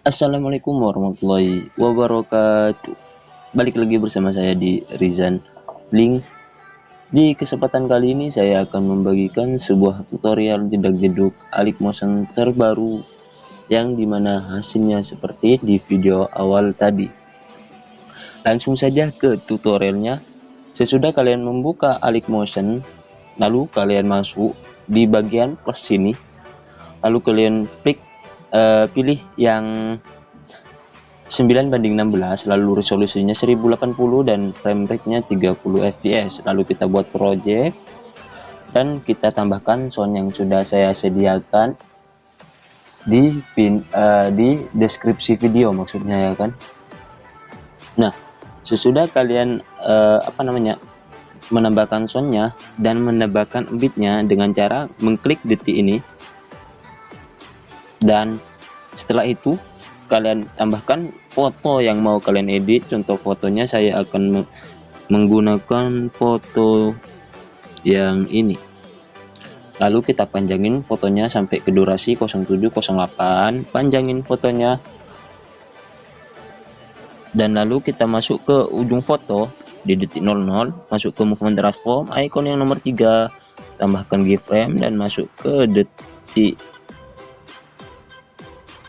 Assalamualaikum warahmatullahi wabarakatuh. Balik lagi bersama saya di Rizan Link. Di kesempatan kali ini saya akan membagikan sebuah tutorial jedak-jeduk Alik Motion terbaru yang dimana hasilnya seperti di video awal tadi. Langsung saja ke tutorialnya. Sesudah kalian membuka Alik Motion, lalu kalian masuk di bagian plus sini, lalu kalian pilih yang 9:16, lalu resolusinya 1080 dan frame rate-nya 30 fps. Lalu kita buat project dan kita tambahkan sound yang sudah saya sediakan di deskripsi video, maksudnya ya kan. Nah, sesudah kalian menambahkan soundnya dan menambahkan beatnya dengan cara mengklik detik ini, dan setelah itu kalian tambahkan foto yang mau kalian edit. Contoh fotonya saya akan menggunakan foto yang ini, lalu kita panjangin fotonya sampai ke durasi 0708, panjangin fotonya, dan lalu kita masuk ke ujung foto di detik 00, masuk ke movement transform, icon yang nomor 3, tambahkan keyframe dan masuk ke detik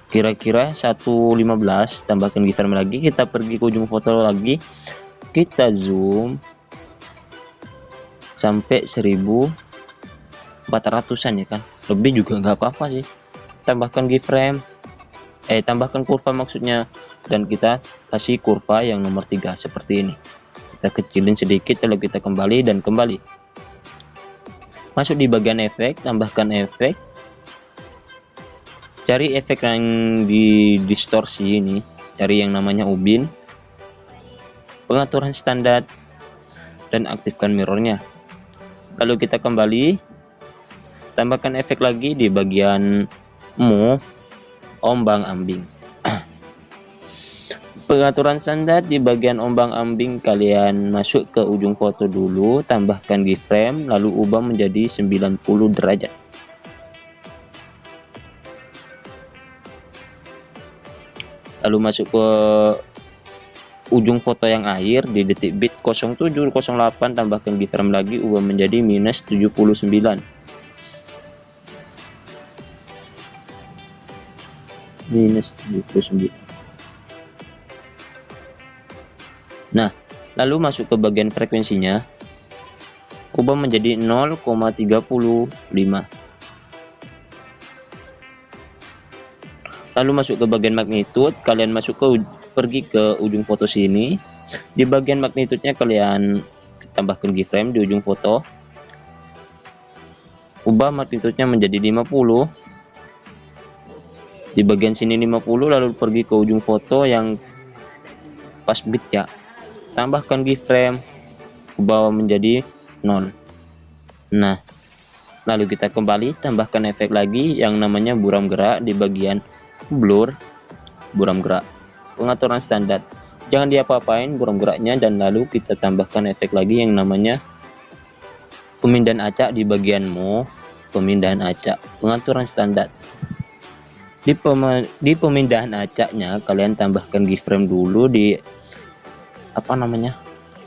kira-kira 1:15, tambahkan keyframe lagi, kita pergi ke ujung foto lagi, kita zoom sampai 1400-an ya kan, lebih juga nggak apa-apa sih. Tambahkan keyframe, tambahkan kurva maksudnya, dan kita kasih kurva yang nomor 3 seperti ini. Kita kecilin sedikit, lalu kita kembali dan kembali. Masuk di bagian efek, tambahkan efek. Cari efek yang di distorsi ini, cari yang namanya ubin, pengaturan standar, dan aktifkan mirrornya. Lalu kita kembali, tambahkan efek lagi di bagian move, ombang ambing. Pengaturan standar di bagian ombang ambing, kalian masuk ke ujung foto dulu, tambahkan keyframe, lalu ubah menjadi 90 derajat. Lalu masuk ke ujung foto yang akhir di detik bit 0708, tambahkan keyframe lagi, ubah menjadi -79. -79. Nah, lalu masuk ke bagian frekuensinya, ubah menjadi 0,35. Lalu masuk ke bagian magnitude, kalian pergi ke ujung foto sini. Di bagian magnitude-nya kalian tambahkan keyframe di ujung foto, ubah magnitude-nya menjadi 50. Di bagian sini 50, lalu pergi ke ujung foto yang pas bit ya, tambahkan keyframe, ubah menjadi 0. Nah, lalu kita kembali, tambahkan efek lagi yang namanya buram gerak di bagian blur, buram gerak, pengaturan standar, jangan diapa-apain buram geraknya, dan lalu kita tambahkan efek lagi yang namanya pemindahan acak di bagian move, pemindahan acak, pengaturan standar. Di pemindahan acaknya kalian tambahkan keyframe dulu di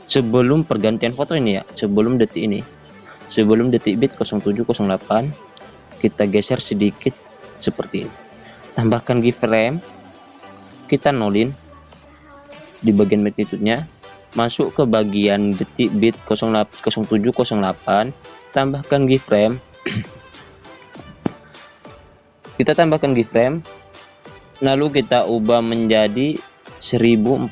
sebelum pergantian foto ini ya, sebelum detik ini, sebelum detik bit 0708, kita geser sedikit seperti ini. Tambahkan keyframe, kita nolin di bagian magnitude-nya, masuk ke bagian detik bit 0708, tambahkan keyframe. Kita tambahkan keyframe, lalu kita ubah menjadi 145.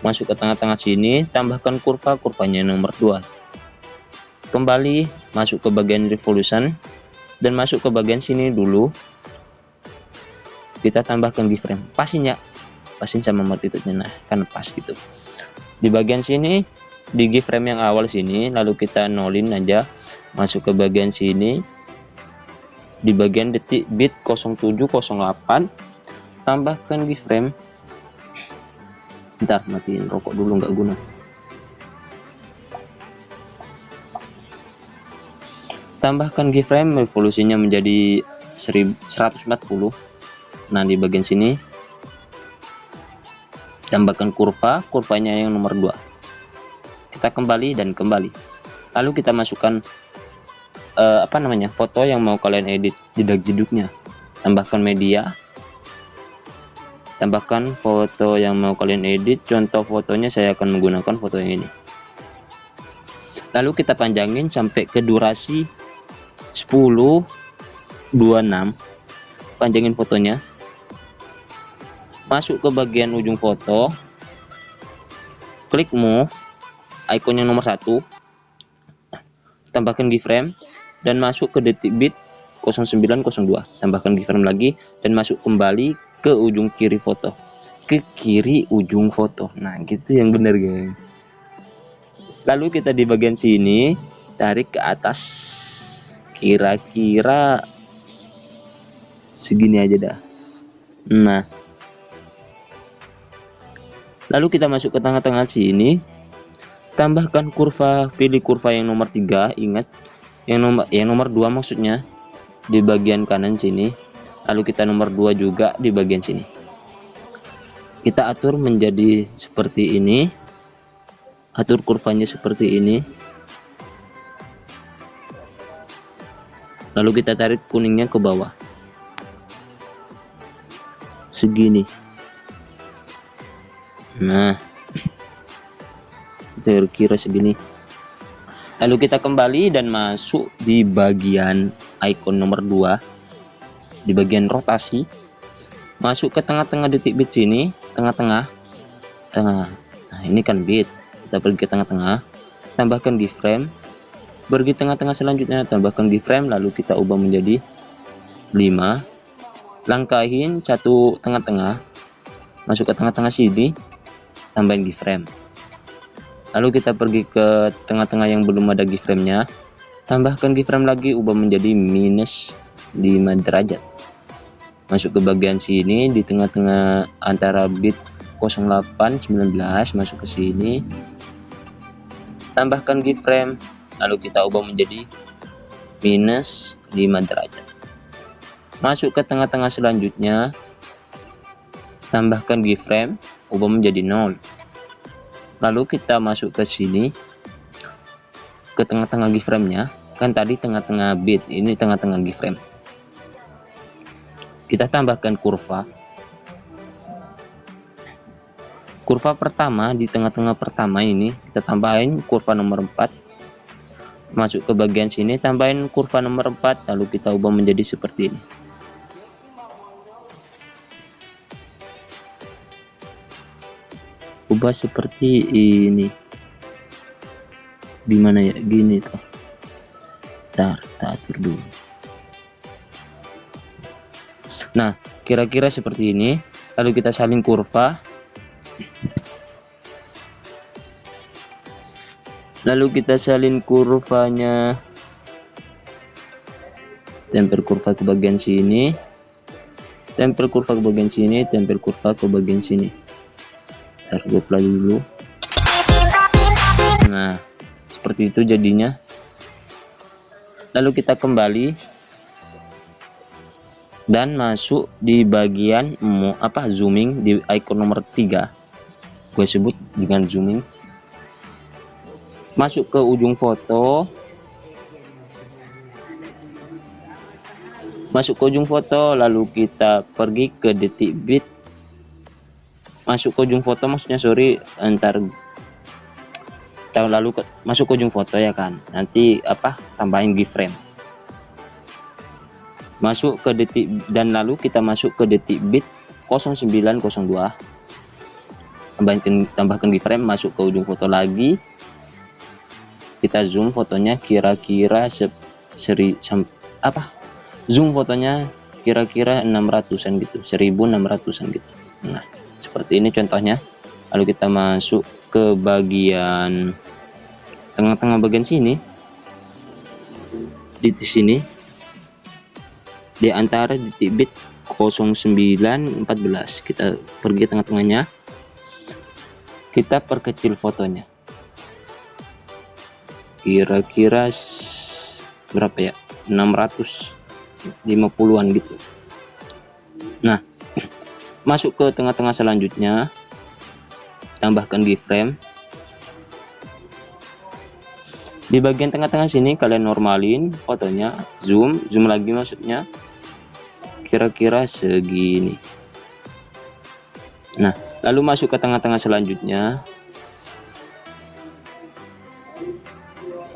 Masuk ke tengah-tengah sini, tambahkan kurvanya nomor 2. Kembali masuk ke bagian revolution dan masuk ke bagian sini dulu, kita tambahkan keyframe, pasin sama magnitude-nya, nah kan pas gitu. Di bagian sini di keyframe yang awal sini, lalu kita nolin aja, masuk ke bagian sini di bagian detik bit 0708, tambahkan keyframe. Bentar, matiin rokok dulu, nggak guna. Tambahkan keyframe, revolusinya menjadi 140. Nah, di bagian sini tambahkan kurvanya yang nomor 2. Kita kembali dan kembali. Lalu kita masukkan foto yang mau kalian edit, jedak-jeduknya. Tambahkan media. Tambahkan foto yang mau kalian edit. Contoh fotonya saya akan menggunakan foto yang ini. Lalu kita panjangin sampai ke durasi 10:26. Panjangin fotonya. Masuk ke bagian ujung foto, klik move, icon yang nomor 1, tambahkan keyframe, dan masuk ke detik bit 0902. Tambahkan keyframe lagi, dan masuk kembali ke ujung kiri foto. Ke kiri ujung foto. Nah, gitu yang benar, guys. Lalu kita di bagian sini, tarik ke atas. Kira-kira segini aja dah. Nah, lalu kita masuk ke tengah-tengah sini, tambahkan kurva, pilih kurva yang nomor 3, ingat yang nomor 2 maksudnya di bagian kanan sini. Lalu kita nomor 2 juga di bagian sini. Kita atur menjadi seperti ini. Atur kurvanya seperti ini. Lalu kita tarik kuningnya ke bawah. Segini. Nah, kira-kira segini. Lalu kita kembali dan masuk di bagian icon nomor 2, di bagian rotasi. Masuk ke tengah-tengah detik bit sini, tengah. Nah, ini kan bit. Kita pergi ke tengah-tengah, tambahkan keyframe. Pergi tengah-tengah selanjutnya, tambahkan keyframe, lalu kita ubah menjadi 5. Langkahin satu tengah-tengah, masuk ke tengah-tengah sini, tambahin keyframe. Lalu kita pergi ke tengah-tengah yang belum ada keyframe-nya, tambahkan keyframe lagi, ubah menjadi minus 5 derajat. Masuk ke bagian sini, di tengah-tengah antara bit 0819, masuk ke sini, tambahkan keyframe, lalu kita ubah menjadi minus 5 derajat. Masuk ke tengah-tengah selanjutnya, tambahkan keyframe, ubah menjadi 0. Lalu kita masuk ke sini, ke tengah-tengah keyframe-nya, kan tadi tengah-tengah bit, ini tengah-tengah keyframe. Kita tambahkan kurva. Kurva pertama, di tengah-tengah pertama ini kita tambahin kurva nomor 4. Masuk ke bagian sini, tambahin kurva nomor 4, lalu kita ubah menjadi seperti ini. Ubah seperti ini. Gimana ya? Gini tuh. Ntar, kita atur dulu. Nah, kira-kira seperti ini. Lalu kita salin kurva. Lalu kita salin kurvanya. Tempel kurva ke bagian sini. Tempel kurva ke bagian sini. Tempel kurva ke bagian sini. Ntar gue play dulu. Nah, seperti itu jadinya. Lalu kita kembali dan masuk di bagian zooming di icon nomor 3. Gue sebut dengan zooming. Masuk ke ujung foto. Masuk ke ujung foto, lalu kita pergi ke detik bit. Masuk ke ujung foto maksudnya, masuk ke ujung foto ya kan. Nanti tambahin keyframe. Masuk ke detik, dan lalu kita masuk ke detik bit 0902. Tambahkan keyframe, masuk ke ujung foto lagi. Kita zoom fotonya kira-kira zoom fotonya kira-kira 600-an gitu, 1600-an gitu. Nah, seperti ini contohnya. Lalu kita masuk ke bagian tengah-tengah bagian sini. Di sini di antara detik bit 0914 kita pergi tengah-tengahnya, kita perkecil fotonya kira-kira berapa ya, 600 50-an gitu. Nah, masuk ke tengah-tengah selanjutnya, tambahkan keyframe. Di bagian tengah-tengah sini kalian normalin fotonya, zoom lagi maksudnya, kira-kira segini. Nah, lalu masuk ke tengah-tengah selanjutnya,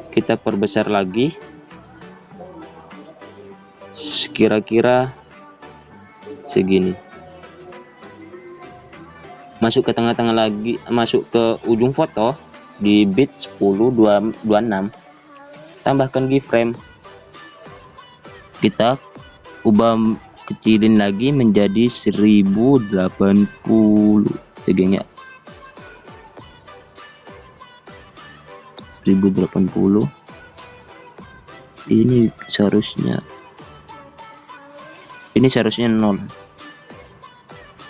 kita perbesar lagi, kira-kira segini. Masuk ke tengah-tengah lagi, masuk ke ujung foto di bit 10.26, tambahkan keyframe. Kita ubah kecilin lagi menjadi 1080 segini, 1080. Ini seharusnya 0.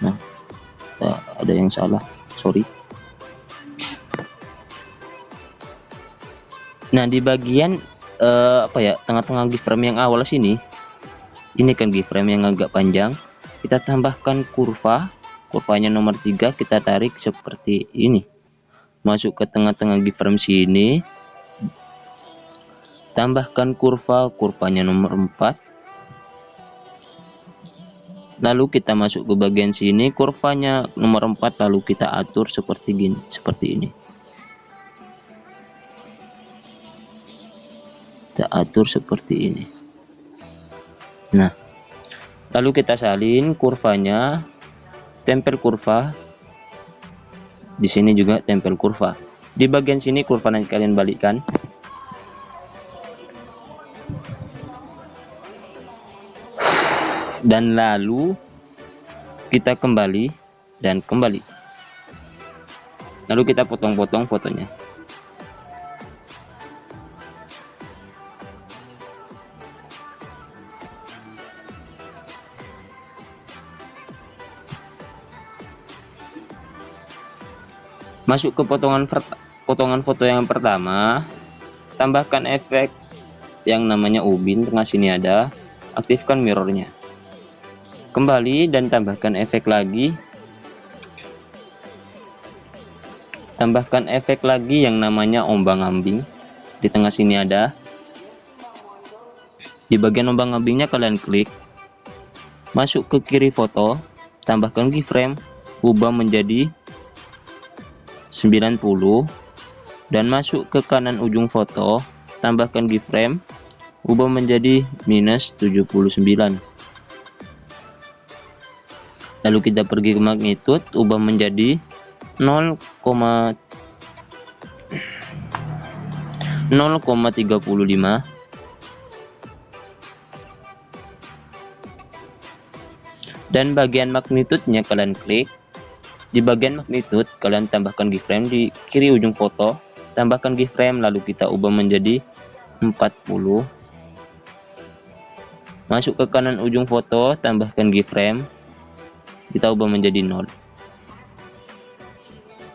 Nah, ada yang salah, sorry. Nah, di bagian tengah-tengah keyframe yang awal sini, ini kan keyframe yang agak panjang, kita tambahkan kurvanya nomor 3, kita tarik seperti ini, masuk ke tengah-tengah keyframe sini, tambahkan kurvanya nomor 4, lalu kita masuk ke bagian sini, kurvanya nomor 4, lalu kita atur seperti ini. Kita atur seperti ini. Nah, lalu kita salin kurvanya, tempel kurva. Di sini juga tempel kurva. Di bagian sini kurva nanti kalian balikkan. Dan lalu kita kembali dan kembali. Lalu kita potong-potong fotonya. Masuk ke potongan foto yang pertama, tambahkan efek yang namanya ubin, tengah sini ada, aktifkan mirrornya. Kembali dan tambahkan efek lagi. Tambahkan efek lagi yang namanya ombang-ambing, di tengah sini ada. Di bagian ombang-ambingnya kalian klik, masuk ke kiri foto, tambahkan keyframe, ubah menjadi 90, dan masuk ke kanan ujung foto, tambahkan keyframe, ubah menjadi minus 79. Lalu kita pergi ke magnitude, ubah menjadi 0,35. Dan bagian magnitude-nya kalian klik. Di bagian magnitude kalian tambahkan keyframe di kiri ujung foto, tambahkan keyframe, lalu kita ubah menjadi 40. Masuk ke kanan ujung foto, tambahkan keyframe, kita ubah menjadi 0.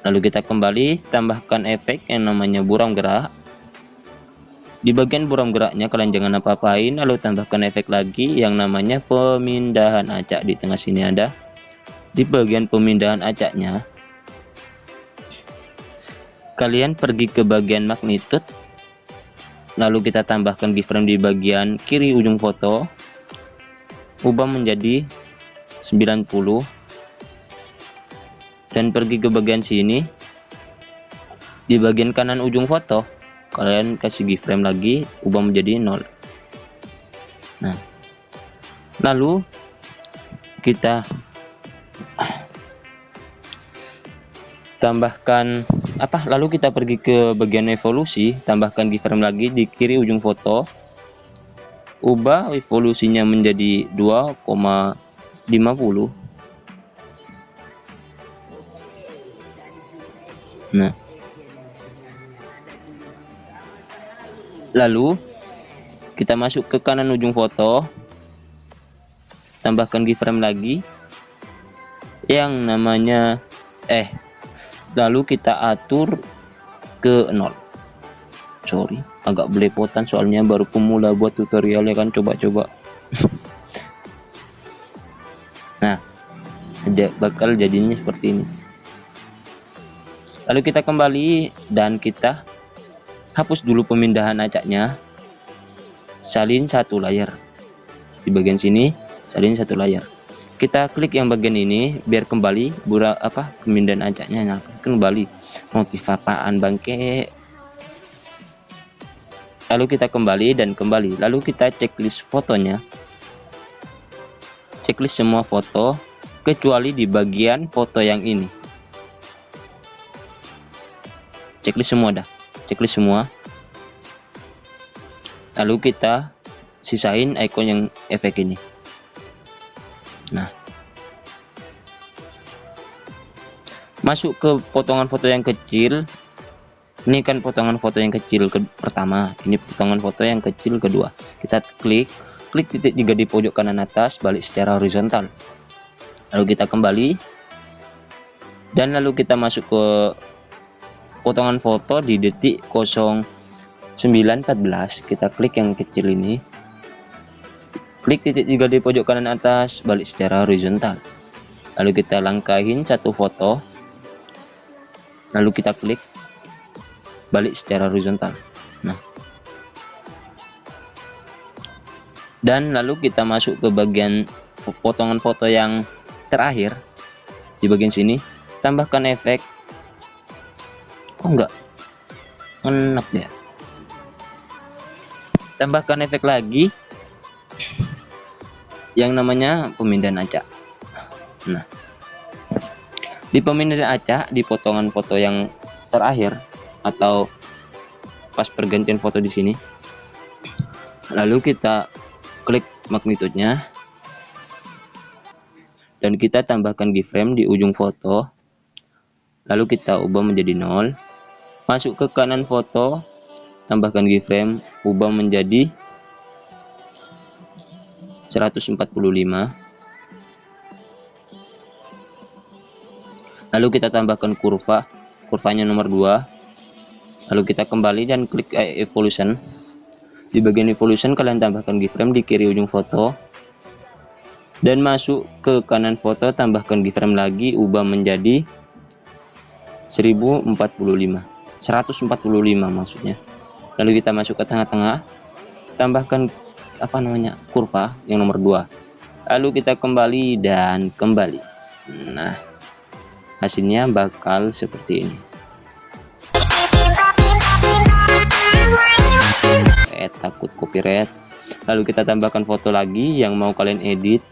Lalu kita kembali, tambahkan efek yang namanya buram gerak. Di bagian buram geraknya kalian jangan apa-apain, lalu tambahkan efek lagi yang namanya pemindahan acak, di tengah sini ada. Di bagian pemindahan acaknya, kalian pergi ke bagian magnitude, lalu kita tambahkan keyframe di bagian kiri ujung foto, ubah menjadi 90, dan pergi ke bagian sini. Di bagian kanan ujung foto kalian kasih keyframe lagi, ubah menjadi 0. Nah, lalu kita tambahkan lalu kita pergi ke bagian evolusi, tambahkan keyframe lagi di kiri ujung foto, ubah evolusinya menjadi 2,50. Nah, lalu kita masuk ke kanan ujung foto, tambahkan keyframe lagi yang namanya lalu kita atur ke 0. Sorry, agak belepotan soalnya baru pemula buat tutorialnya kan, coba-coba. bakal jadinya seperti ini. Lalu kita kembali dan kita hapus dulu pemindahan acaknya, salin satu layar di bagian sini, salin satu layar. Kita klik yang bagian ini biar kembali pemindahan acaknya. Nah, kembali motif apaan bangke. Lalu kita kembali dan kembali. Lalu kita checklist fotonya, checklist semua foto kecuali di bagian foto yang ini. Checklist semua dah, checklist semua. Lalu kita sisain icon yang efek ini. Nah, masuk ke potongan foto yang kecil. Ini kan potongan foto yang kecil pertama, ini potongan foto yang kecil kedua. Kita klik titik 3 di pojok kanan atas, balik secara horizontal. Lalu kita kembali dan lalu kita masuk ke potongan foto di detik 0914. Kita klik yang kecil ini, klik titik 3 di pojok kanan atas, balik secara horizontal. Lalu kita langkahin satu foto, lalu kita klik balik secara horizontal. Nah, dan lalu kita masuk ke bagian potongan foto yang terakhir di bagian sini, tambahkan efek. Kok enggak enak ya? Tambahkan efek lagi yang namanya pemindahan acak. Nah, di pemindahan acak di potongan foto yang terakhir atau pas pergantian foto di sini, lalu kita klik magnitude-nya dan kita tambahkan keyframe di ujung foto, lalu kita ubah menjadi 0. Masuk ke kanan foto, tambahkan keyframe, ubah menjadi 145. Lalu kita tambahkan kurvanya nomor 2. Lalu kita kembali dan klik evolution. Di bagian evolution kalian tambahkan keyframe di kiri ujung foto dan masuk ke kanan foto, tambahkan keyframe lagi, ubah menjadi 145 maksudnya. Lalu kita masuk ke tengah-tengah, tambahkan kurva yang nomor 2. Lalu kita kembali dan kembali. Nah, hasilnya bakal seperti ini. Takut copyright. Lalu kita tambahkan foto lagi yang mau kalian edit.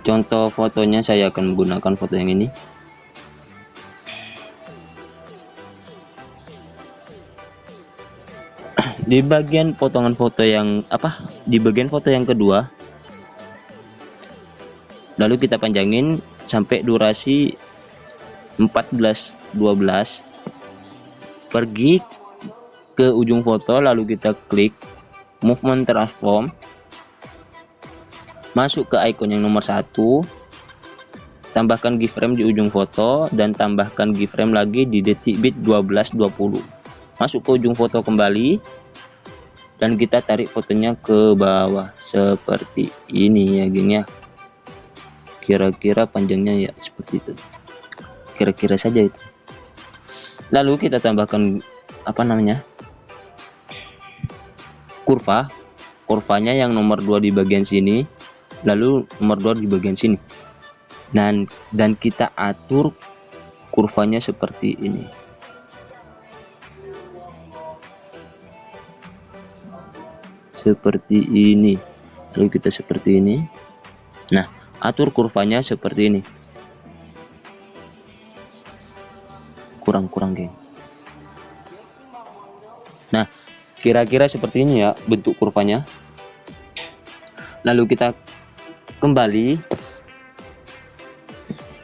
Contoh fotonya saya akan menggunakan foto yang ini. Di bagian potongan foto yang di bagian foto yang kedua, lalu kita panjangin sampai durasi 14:12. Pergi ke ujung foto, lalu kita klik movement transform, masuk ke icon yang nomor 1, tambahkan keyframe di ujung foto dan tambahkan keyframe lagi di detik bit 12:20. Masuk ke ujung foto kembali dan kita tarik fotonya ke bawah seperti ini ya geng ya. Kira-kira panjangnya ya seperti itu, kira-kira saja itu. Lalu kita tambahkan kurvanya yang nomor 2 di bagian sini, lalu nomor 2 di bagian sini, dan kita atur kurvanya seperti ini. Seperti ini. Lalu kita seperti ini. Nah, atur kurvanya seperti ini. Kurang geng. Nah, kira-kira seperti ini ya bentuk kurvanya. Lalu kita kembali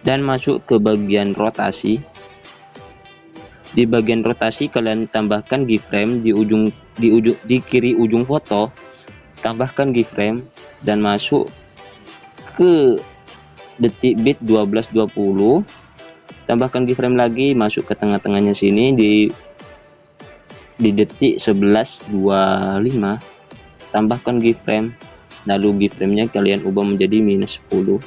dan masuk ke bagian rotasi. Di bagian rotasi kalian tambahkan keyframe di kiri ujung foto, tambahkan keyframe dan masuk ke detik bit 12:20. Tambahkan keyframe lagi, masuk ke tengah-tengahnya sini di detik 11:25, tambahkan keyframe, lalu keyframe-nya kalian ubah menjadi -10.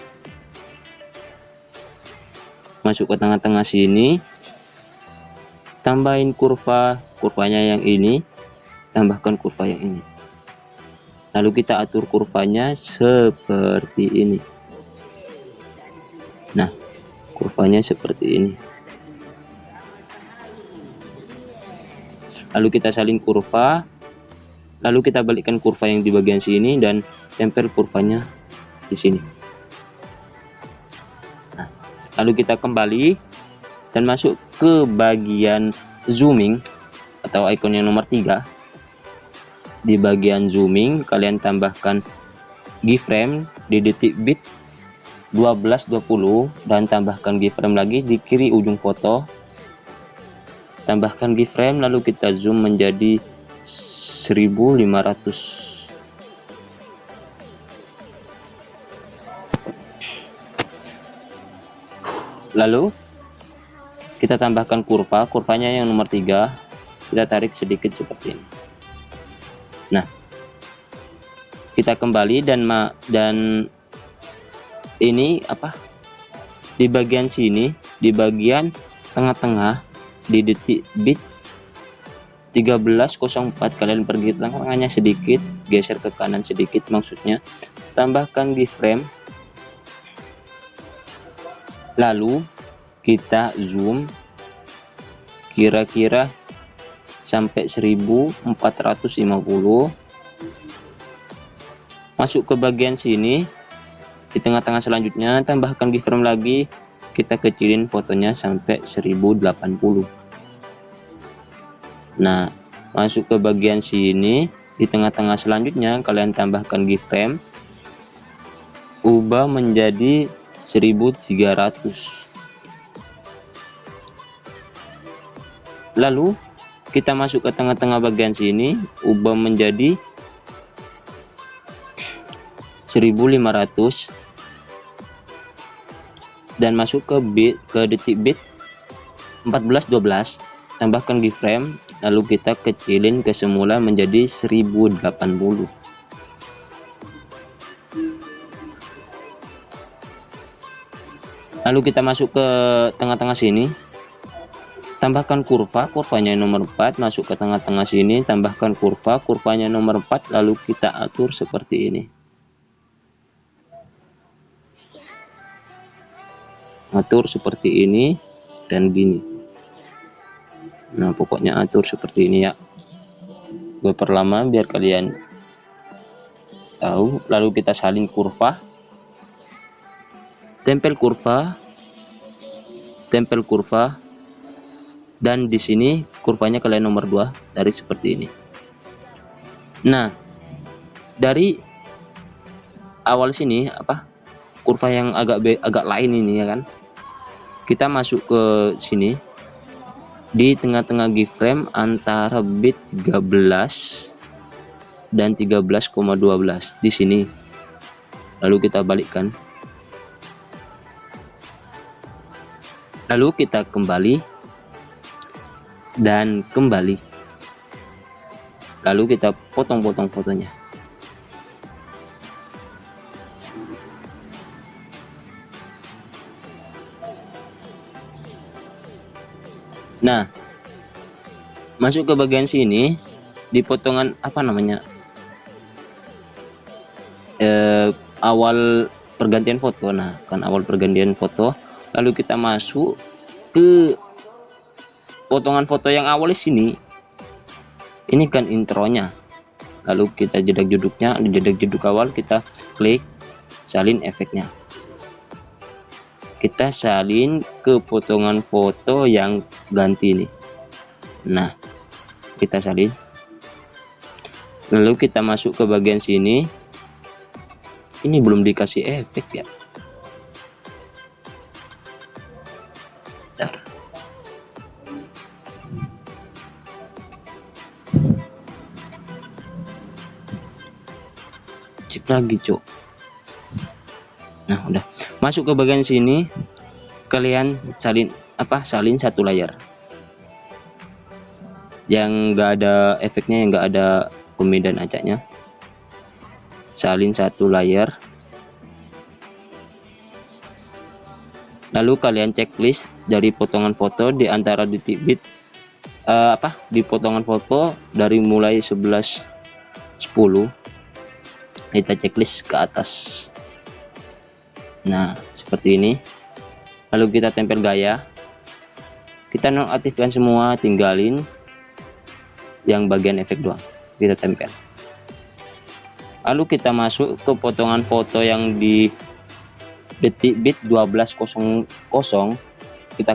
masuk ke tengah-tengah sini, tambahin kurvanya yang ini, tambahkan kurva yang ini, lalu kita atur kurvanya seperti ini. Nah, kurvanya seperti ini, lalu kita salin kurva, lalu kita balikkan kurva yang di bagian sini dan tempel kurvanya di sini. Nah, lalu kita kembali dan masuk ke bagian zooming atau ikon yang nomor 3. Di bagian zooming kalian tambahkan keyframe di detik bit 1220 dan tambahkan keyframe lagi di kiri ujung foto, tambahkan keyframe, lalu kita zoom menjadi 1500. Lalu kita tambahkan kurvanya yang nomor 3, kita tarik sedikit seperti ini. Nah, kita kembali dan ini di bagian sini, di bagian tengah-tengah di detik bit 1304 kalian pergi tengahnya sedikit, geser ke kanan sedikit, maksudnya tambahkan keyframe, lalu kita zoom kira-kira sampai 1450. Masuk ke bagian sini, di tengah-tengah selanjutnya tambahkan keyframe lagi, kita kecilin fotonya sampai 1080. Nah, masuk ke bagian sini, di tengah-tengah selanjutnya kalian tambahkan keyframe, ubah menjadi 1300. Lalu kita masuk ke tengah-tengah bagian sini, ubah menjadi 1500 dan masuk ke detik bit 1412, tambahkan keyframe, lalu kita kecilin ke semula menjadi 1080. Lalu kita masuk ke tengah-tengah sini, tambahkan kurvanya nomor 4, masuk ke tengah-tengah sini, tambahkan kurvanya nomor 4, lalu kita atur seperti ini. Atur seperti ini dan gini. Nah, pokoknya atur seperti ini ya. Gue perlama biar kalian tahu. Lalu kita salin kurva, tempel kurva, dan di sini kurvanya kalian nomor 2, tarik seperti ini. Nah, dari awal sini kurva yang agak lain ini ya kan, kita masuk ke sini di tengah-tengah keyframe antara bit 13 dan 13,12 di sini, lalu kita balikkan, lalu kita kembali dan kembali, lalu kita potong-potong fotonya. Nah, masuk ke bagian sini di potongan awal pergantian foto. Nah, kan awal pergantian foto, lalu kita masuk ke potongan foto yang awal di sini. Ini kan intronya, lalu kita jedak jeduk awal, kita klik salin efeknya, kita salin ke potongan foto yang ganti ini. Nah, kita salin, lalu kita masuk ke bagian sini. Ini belum dikasih efek ya. Bentar. Cek lagi, cok. Nah, udah masuk ke bagian sini, kalian salin satu layar yang enggak ada efeknya, yang enggak ada pemindahan acaknya. Salin satu layar, Lalu kalian checklist dari potongan foto di antara detik bit di potongan foto dari mulai 11.10 kita checklist ke atas. Nah, seperti ini. Lalu kita tempel gaya. Kita nonaktifkan semua, tinggalin yang bagian efek doang. Kita tempel. Lalu kita masuk ke potongan foto yang di detik bit 12.00. Kita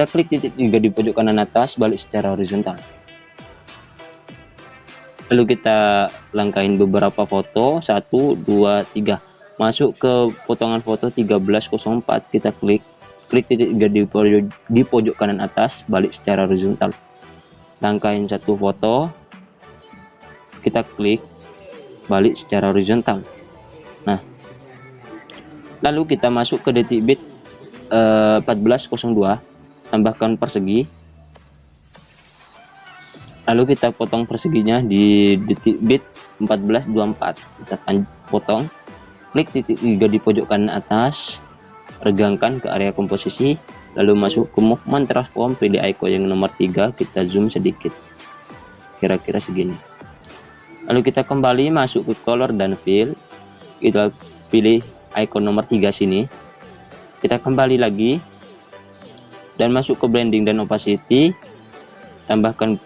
klik titik 3 di pojok kanan atas, balik secara horizontal. Lalu kita langkahin beberapa foto, 1, 2, 3. Masuk ke potongan foto 13.04, kita klik titik 3 di pojok kanan atas, balik secara horizontal. Langkahin satu foto, kita klik, balik secara horizontal. Nah, lalu kita masuk ke detik bit 14.02, tambahkan persegi. Lalu kita potong perseginya di detik bit 14.24. Kita potong, klik titik 3 di pojok kanan atas, regangkan ke area komposisi, lalu masuk ke movement transform, pilih icon yang nomor 3, kita zoom sedikit, kira-kira segini. Lalu kita kembali masuk ke color dan fill, kita pilih icon nomor 3 sini, kita kembali lagi dan masuk ke blending dan opacity, tambahkan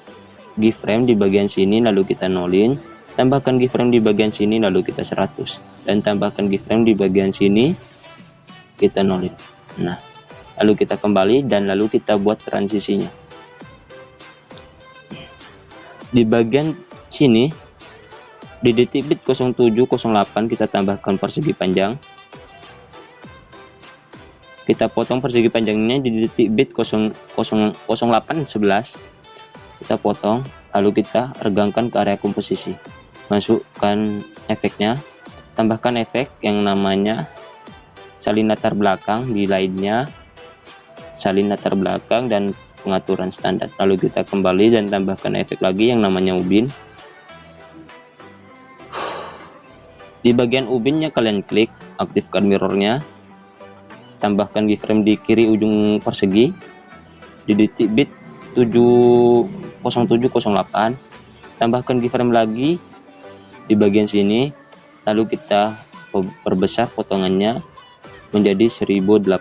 keyframe di bagian sini, lalu kita nolin, tambahkan keyframe di bagian sini, lalu kita 100, dan tambahkan keyframe di bagian sini, kita nolin. Nah, lalu kita kembali dan lalu kita buat transisinya. Di bagian sini di detik bit 07.08 kita tambahkan persegi panjang. Kita potong persegi panjangnya di detik bit 08.11. Kita potong, lalu kita regangkan ke area komposisi. Masukkan efeknya, tambahkan efek yang namanya salin latar belakang, di lainnya salin latar belakang dan pengaturan standar. Lalu kita kembali dan tambahkan efek lagi yang namanya ubin. Di bagian ubinnya kalian klik, aktifkan mirrornya, tambahkan keyframe di kiri ujung persegi di detik bit 07.08, tambahkan keyframe lagi di bagian sini, lalu kita perbesar potongannya menjadi 1800.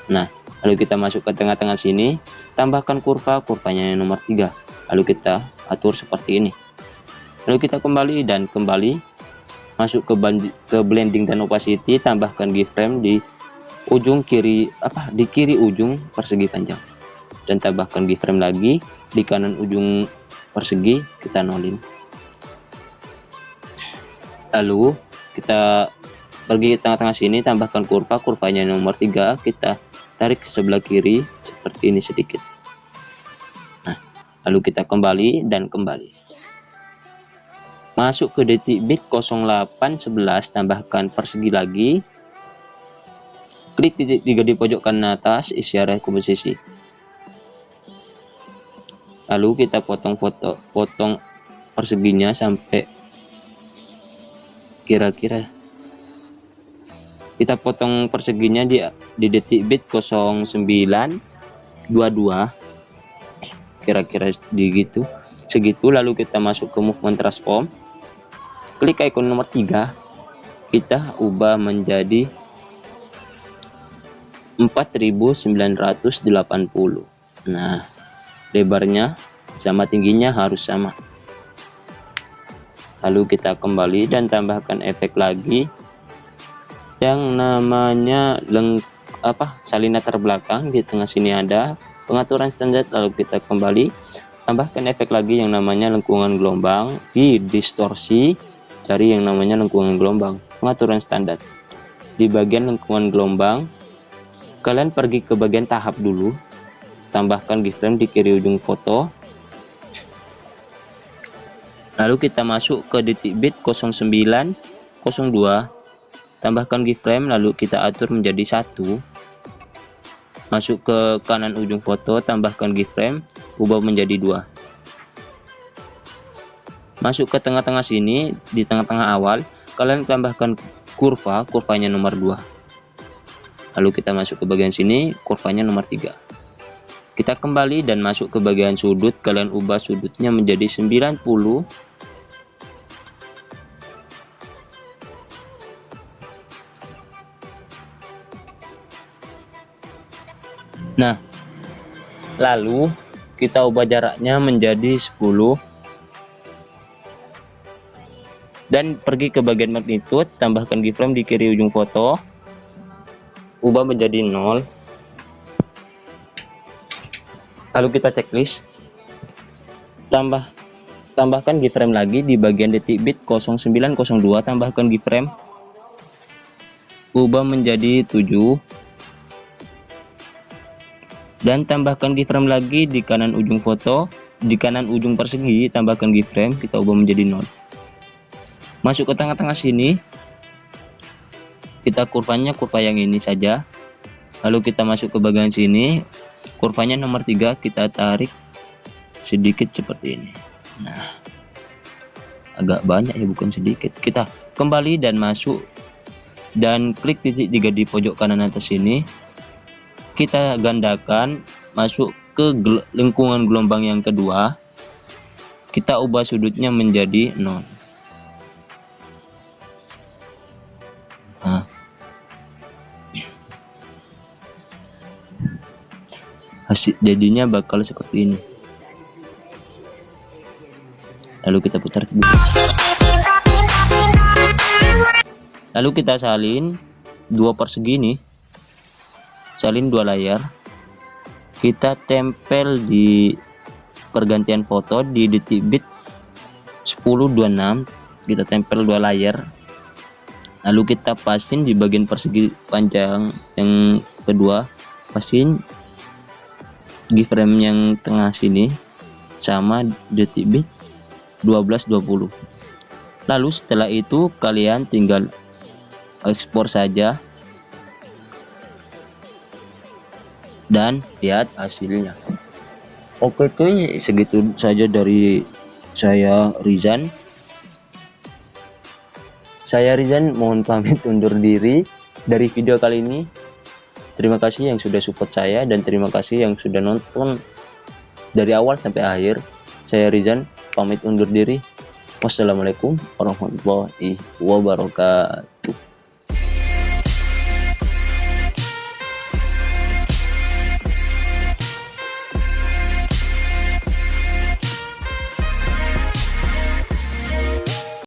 Nah, lalu kita masuk ke tengah-tengah sini, tambahkan kurvanya yang nomor 3, lalu kita atur seperti ini. Lalu kita kembali masuk ke blending dan opacity, tambahkan keyframe di ujung kiri di kiri ujung persegi panjang, dan tambahkan keyframe lagi di kanan ujung persegi, kita nolin. Lalu kita pergi ke tengah-tengah sini, tambahkan kurvanya nomor 3, kita tarik ke sebelah kiri seperti ini sedikit. Nah, lalu kita kembali dan kembali. Masuk ke detik bit 08.11, tambahkan persegi lagi, klik titik 3 di pojok kanan atas, isi area komposisi. Lalu kita potong perseginya sampai kira-kira, kita potong perseginya di detik bit 09.22, kira-kira segitu. Lalu kita masuk ke movement transform, klik icon nomor 3, kita ubah menjadi 4980. Nah, lebarnya sama, tingginya harus sama. Lalu kita kembali dan tambahkan efek lagi yang namanya salin latar belakang. Di tengah sini ada pengaturan standar, lalu kita kembali tambahkan efek lagi yang namanya lengkungan gelombang, di distorsi dari yang namanya lengkungan gelombang, pengaturan standar. Di bagian lengkungan gelombang, kalian pergi ke bagian tahap dulu, tambahkan keyframe di kiri ujung foto, lalu kita masuk ke detik bit 09.02, tambahkan keyframe, lalu kita atur menjadi 1, masuk ke kanan ujung foto, tambahkan keyframe, ubah menjadi 2. Masuk ke tengah-tengah sini, di tengah-tengah awal kalian tambahkan kurvanya nomor 2, Lalu kita masuk ke bagian sini, kurvanya nomor 3. Kita kembali dan masuk ke bagian sudut, kalian ubah sudutnya menjadi 90. Nah, lalu kita ubah jaraknya menjadi 10 dan pergi ke bagian magnitude, tambahkan keyframe di kiri ujung foto, ubah menjadi 0. Lalu kita checklist, tambahkan keyframe lagi di bagian detik bit 0902, tambahkan keyframe, ubah menjadi 7 dan tambahkan keyframe lagi di kanan ujung foto, di kanan ujung persegi tambahkan keyframe, kita ubah menjadi 0. Masuk ke tengah-tengah sini, kita kurvanya kurva yang ini saja. Lalu kita masuk ke bagian sini, kurvanya nomor 3, kita tarik sedikit seperti ini. Nah, agak banyak ya, bukan sedikit. Kita kembali dan masuk dan klik titik 3 di pojok kanan atas sini. Kita gandakan masuk ke lingkungan gelombang yang kedua, kita ubah sudutnya menjadi 0. Nah, hasil jadinya bakal seperti ini. Lalu kita putar. Lalu kita salin dua persegi nih, salin 2 layar, kita tempel di pergantian foto di detik bit 10.26, kita tempel 2 layar. Lalu kita pasin di bagian persegi panjang yang kedua, pasin keyframe yang tengah sini sama detik bit 12.20. Lalu setelah itu kalian tinggal ekspor saja dan lihat hasilnya. Oke cuy, segitu saja dari saya Rizan. Saya Rizan mohon pamit undur diri dari video kali ini. Terima kasih yang sudah support saya dan terima kasih yang sudah nonton dari awal sampai akhir. Saya Rizan pamit undur diri. Wassalamualaikum warahmatullahi wabarakatuh.